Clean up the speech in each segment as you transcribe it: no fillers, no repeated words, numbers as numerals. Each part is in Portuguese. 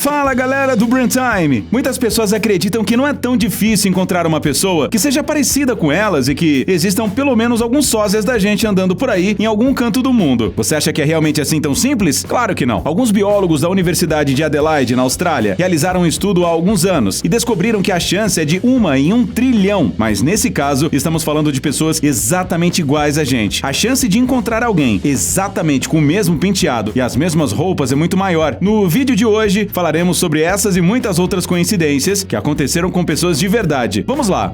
Fala galera do Brand Time! Muitas pessoas acreditam que não é tão difícil encontrar uma pessoa que seja parecida com elas e que existam pelo menos alguns sósias da gente andando por aí em algum canto do mundo. Você acha que é realmente assim tão simples? Claro que não. Alguns biólogos da Universidade de Adelaide, na Austrália, realizaram um estudo há alguns anos e descobriram que a chance é de 1 em 1 trilhão. Mas nesse caso, estamos falando de pessoas exatamente iguais a gente. A chance de encontrar alguém exatamente com o mesmo penteado e as mesmas roupas é muito maior. No vídeo de hoje, falaremos sobre essas e muitas outras coincidências que aconteceram com pessoas de verdade. Vamos lá!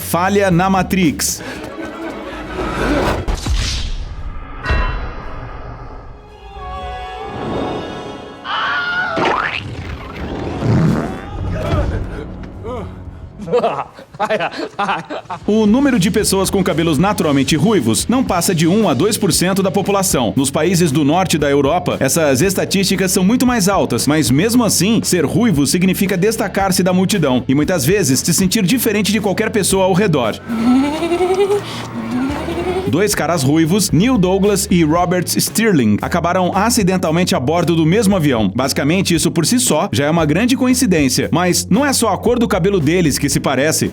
Falha na Matrix. O número de pessoas com cabelos naturalmente ruivos não passa de 1 a 2% da população. Nos países do norte da Europa, essas estatísticas são muito mais altas, mas mesmo assim, ser ruivo significa destacar-se da multidão e muitas vezes se sentir diferente de qualquer pessoa ao redor. Dois caras ruivos, Neil Douglas e Robert Stirling, acabaram acidentalmente a bordo do mesmo avião. Basicamente, isso por si só já é uma grande coincidência, mas não é só a cor do cabelo deles que se parece.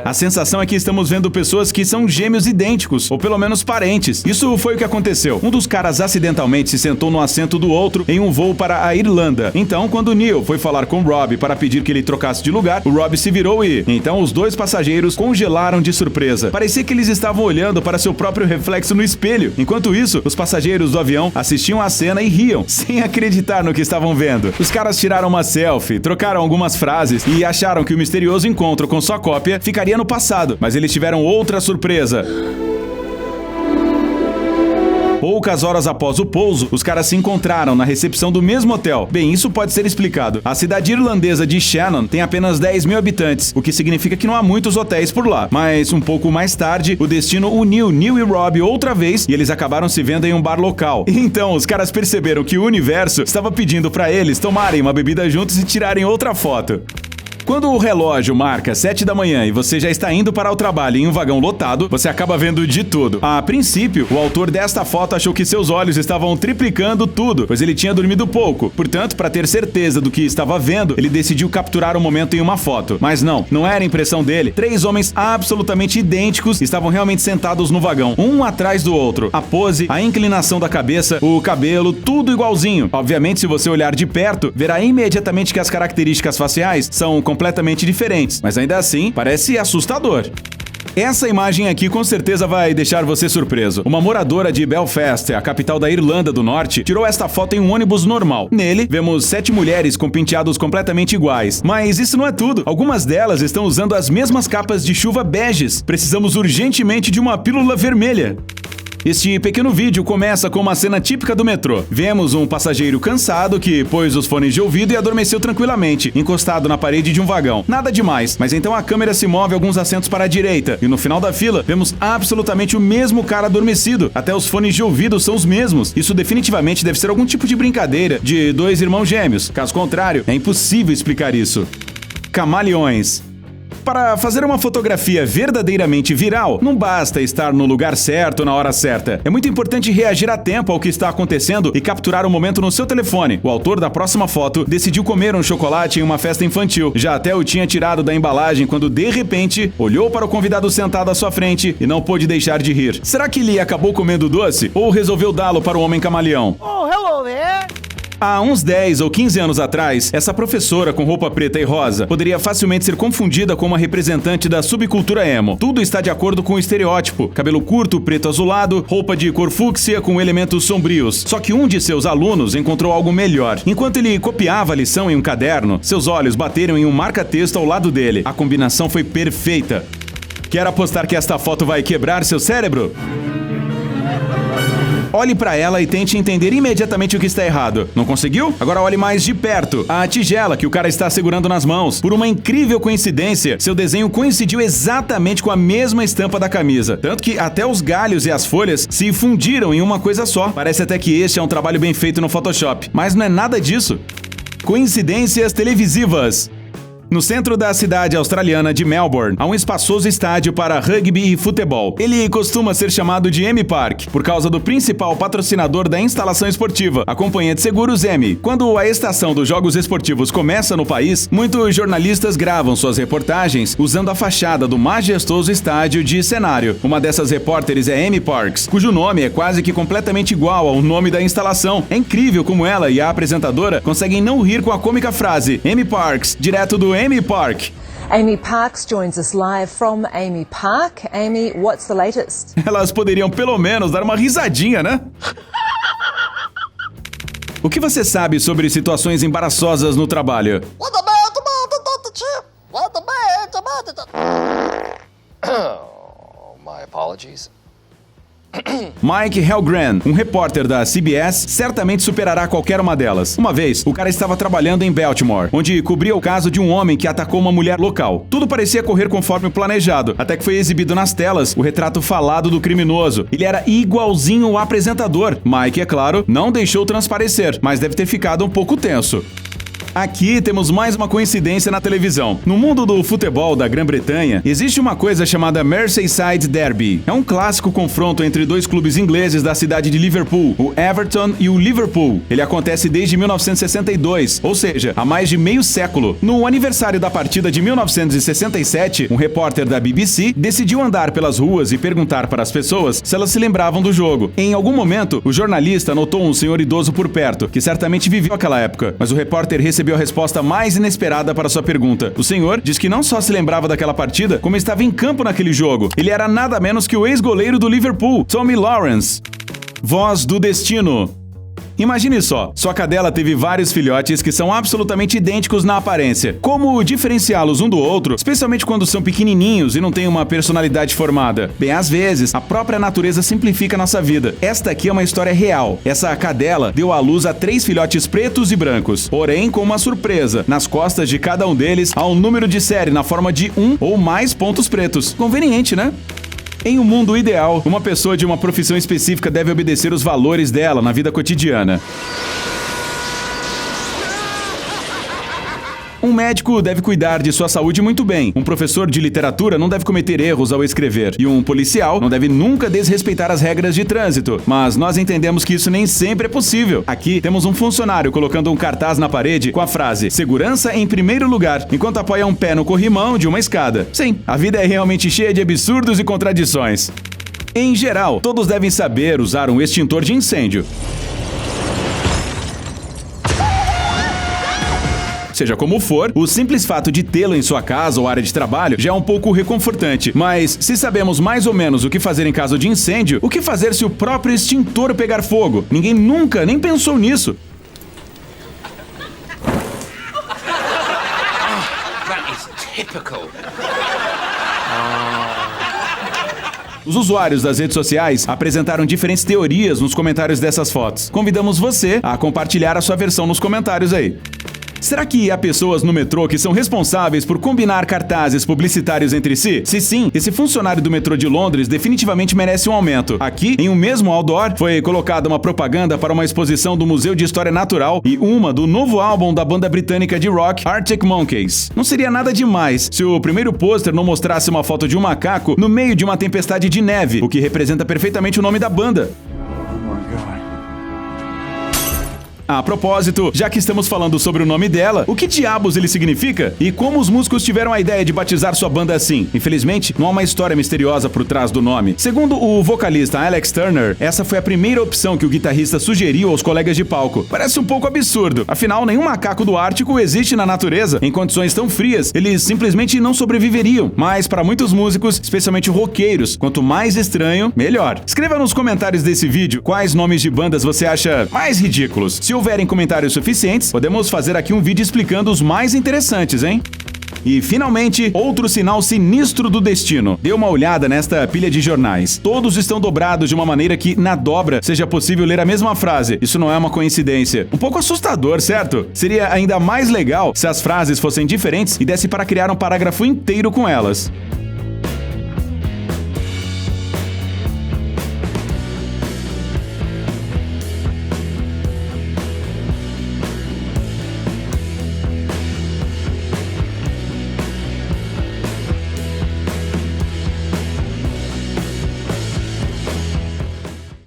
A sensação é que estamos vendo pessoas que são gêmeos idênticos, ou pelo menos parentes. Isso foi o que aconteceu. Um dos caras acidentalmente se sentou no assento do outro em um voo para a Irlanda. Então, quando Neil foi falar com Rob para pedir que ele trocasse de lugar, o Rob se virou e... Então, os dois passageiros congelaram de surpresa. Parecia que eles estavam olhando para seu próprio reflexo no espelho. Enquanto isso, os passageiros do avião assistiam à cena e riam, sem acreditar no que estavam vendo. Os caras tiraram uma selfie, trocaram algumas frases e acharam que o misterioso encontro com sua cópia ficaria no passado, mas eles tiveram outra surpresa. Poucas horas após o pouso, os caras se encontraram na recepção do mesmo hotel. Bem, isso pode ser explicado. A cidade irlandesa de Shannon tem apenas 10 mil habitantes, o que significa que não há muitos hotéis por lá. Mas um pouco mais tarde, o destino uniu Neil e Rob outra vez e eles acabaram se vendo em um bar local. Então, os caras perceberam que o universo estava pedindo para eles tomarem uma bebida juntos e tirarem outra foto. Quando o relógio marca 7 da manhã e você já está indo para o trabalho em um vagão lotado, você acaba vendo de tudo. A princípio, o autor desta foto achou que seus olhos estavam triplicando tudo, pois ele tinha dormido pouco. Portanto, para ter certeza do que estava vendo, ele decidiu capturar o momento em uma foto. Mas não era impressão dele. 3 homens absolutamente idênticos estavam realmente sentados no vagão, um atrás do outro. A pose, a inclinação da cabeça, o cabelo, tudo igualzinho. Obviamente, se você olhar de perto, verá imediatamente que as características faciais são completamente diferentes, mas ainda assim parece assustador. Essa imagem aqui com certeza vai deixar você surpreso. Uma moradora de Belfast, a capital da Irlanda do Norte, tirou esta foto em um ônibus normal. Nele, vemos 7 mulheres com penteados completamente iguais. Mas isso não é tudo. Algumas delas estão usando as mesmas capas de chuva beges. Precisamos urgentemente de uma pílula vermelha. Este pequeno vídeo começa com uma cena típica do metrô. Vemos um passageiro cansado que pôs os fones de ouvido e adormeceu tranquilamente, encostado na parede de um vagão. Nada demais, mas então a câmera se move alguns assentos para a direita e no final da fila vemos absolutamente o mesmo cara adormecido. Até os fones de ouvido são os mesmos. Isso definitivamente deve ser algum tipo de brincadeira de 2 irmãos gêmeos. Caso contrário, é impossível explicar isso. Camaleões. Para fazer uma fotografia verdadeiramente viral, não basta estar no lugar certo na hora certa. É muito importante reagir a tempo ao que está acontecendo e capturar o momento no seu telefone. O autor da próxima foto decidiu comer um chocolate em uma festa infantil. Já até o tinha tirado da embalagem quando, de repente, olhou para o convidado sentado à sua frente e não pôde deixar de rir. Será que ele acabou comendo o doce ou resolveu dá-lo para o homem camaleão? Oh, hello there! Há uns 10 ou 15 anos atrás, essa professora com roupa preta e rosa poderia facilmente ser confundida com uma representante da subcultura emo. Tudo está de acordo com o estereótipo: cabelo curto, preto azulado, roupa de cor fúcsia com elementos sombrios. Só que um de seus alunos encontrou algo melhor. Enquanto ele copiava a lição em um caderno, seus olhos bateram em um marca-texto ao lado dele. A combinação foi perfeita. Quer apostar que esta foto vai quebrar seu cérebro? Olhe para ela e tente entender imediatamente o que está errado. Não conseguiu? Agora olhe mais de perto. A tigela que o cara está segurando nas mãos. Por uma incrível coincidência, seu desenho coincidiu exatamente com a mesma estampa da camisa. Tanto que até os galhos e as folhas se fundiram em uma coisa só. Parece até que este é um trabalho bem feito no Photoshop. Mas não é nada disso. Coincidências televisivas. No centro da cidade australiana de Melbourne, há um espaçoso estádio para rugby e futebol. Ele costuma ser chamado de M Park, por causa do principal patrocinador da instalação esportiva, a companhia de seguros M. Quando a estação dos Jogos Esportivos começa no país, muitos jornalistas gravam suas reportagens usando a fachada do majestoso estádio de cenário. Uma dessas repórteres é Amy Parks, cujo nome é quase que completamente igual ao nome da instalação. É incrível como ela e a apresentadora conseguem não rir com a cômica frase Amy Parks, direto do Amy Park. Amy Parks joins us live from Amy Park. Amy, what's the latest? Elas poderiam pelo menos dar uma risadinha, né? O que você sabe sobre situações embaraçosas no trabalho? My apologies. Mike Helgren, um repórter da CBS, certamente superará qualquer uma delas. Uma vez, o cara estava trabalhando em Baltimore, onde cobria o caso de um homem que atacou uma mulher local. Tudo parecia correr conforme planejado, até que foi exibido nas telas o retrato falado do criminoso. Ele era igualzinho o apresentador. Mike, é claro, não deixou transparecer, mas deve ter ficado um pouco tenso. Aqui temos mais uma coincidência na televisão. No mundo do futebol da Grã-Bretanha, existe uma coisa chamada Merseyside Derby. É um clássico confronto entre dois clubes ingleses da cidade de Liverpool, o Everton e o Liverpool. Ele acontece desde 1962, ou seja, há mais de meio século. No aniversário da partida de 1967, um repórter da BBC decidiu andar pelas ruas e perguntar para as pessoas se elas se lembravam do jogo. Em algum momento, o jornalista notou um senhor idoso por perto, que certamente viveu aquela época, mas o repórter recebeu a resposta mais inesperada para sua pergunta. O senhor diz que não só se lembrava daquela partida, como estava em campo naquele jogo. Ele era nada menos que o ex-goleiro do Liverpool, Tommy Lawrence. Voz do destino. Imagine só, sua cadela teve vários filhotes que são absolutamente idênticos na aparência. Como diferenciá-los um do outro, especialmente quando são pequenininhos e não têm uma personalidade formada? Bem, às vezes, a própria natureza simplifica nossa vida. Esta aqui é uma história real. Essa cadela deu à luz a 3 filhotes pretos e brancos. Porém, com uma surpresa. Nas costas de cada um deles há um número de série na forma de 1 ou mais pontos pretos. Conveniente, né? Em um mundo ideal, uma pessoa de uma profissão específica deve obedecer os valores dela na vida cotidiana. Um médico deve cuidar de sua saúde muito bem. Um professor de literatura não deve cometer erros ao escrever. E um policial não deve nunca desrespeitar as regras de trânsito. Mas nós entendemos que isso nem sempre é possível. Aqui temos um funcionário colocando um cartaz na parede com a frase "Segurança em primeiro lugar", enquanto apoia um pé no corrimão de uma escada. Sim, a vida é realmente cheia de absurdos e contradições. Em geral, todos devem saber usar um extintor de incêndio. Seja como for, o simples fato de tê-lo em sua casa ou área de trabalho já é um pouco reconfortante. Mas, se sabemos mais ou menos o que fazer em caso de incêndio, o que fazer se o próprio extintor pegar fogo? Ninguém nunca nem pensou nisso. That is typical. Os usuários das redes sociais apresentaram diferentes teorias nos comentários dessas fotos. Convidamos você a compartilhar a sua versão nos comentários aí. Será que há pessoas no metrô que são responsáveis por combinar cartazes publicitários entre si? Se sim, esse funcionário do metrô de Londres definitivamente merece um aumento. Aqui, em um mesmo outdoor, foi colocada uma propaganda para uma exposição do Museu de História Natural e uma do novo álbum da banda britânica de rock Arctic Monkeys. Não seria nada demais se o primeiro pôster não mostrasse uma foto de um macaco no meio de uma tempestade de neve, o que representa perfeitamente o nome da banda. A propósito, já que estamos falando sobre o nome dela, o que diabos ele significa? E como os músicos tiveram a ideia de batizar sua banda assim? Infelizmente, não há uma história misteriosa por trás do nome. Segundo o vocalista Alex Turner, essa foi a primeira opção que o guitarrista sugeriu aos colegas de palco. Parece um pouco absurdo, afinal, nenhum macaco do Ártico existe na natureza. Em condições tão frias, eles simplesmente não sobreviveriam. Mas para muitos músicos, especialmente roqueiros, quanto mais estranho, melhor. Escreva nos comentários desse vídeo quais nomes de bandas você acha mais ridículos. Se houverem comentários suficientes, podemos fazer aqui um vídeo explicando os mais interessantes, hein? E, finalmente, outro sinal sinistro do destino. Dê uma olhada nesta pilha de jornais. Todos estão dobrados de uma maneira que, na dobra, seja possível ler a mesma frase. Isso não é uma coincidência. Um pouco assustador, certo? Seria ainda mais legal se as frases fossem diferentes e desse para criar um parágrafo inteiro com elas.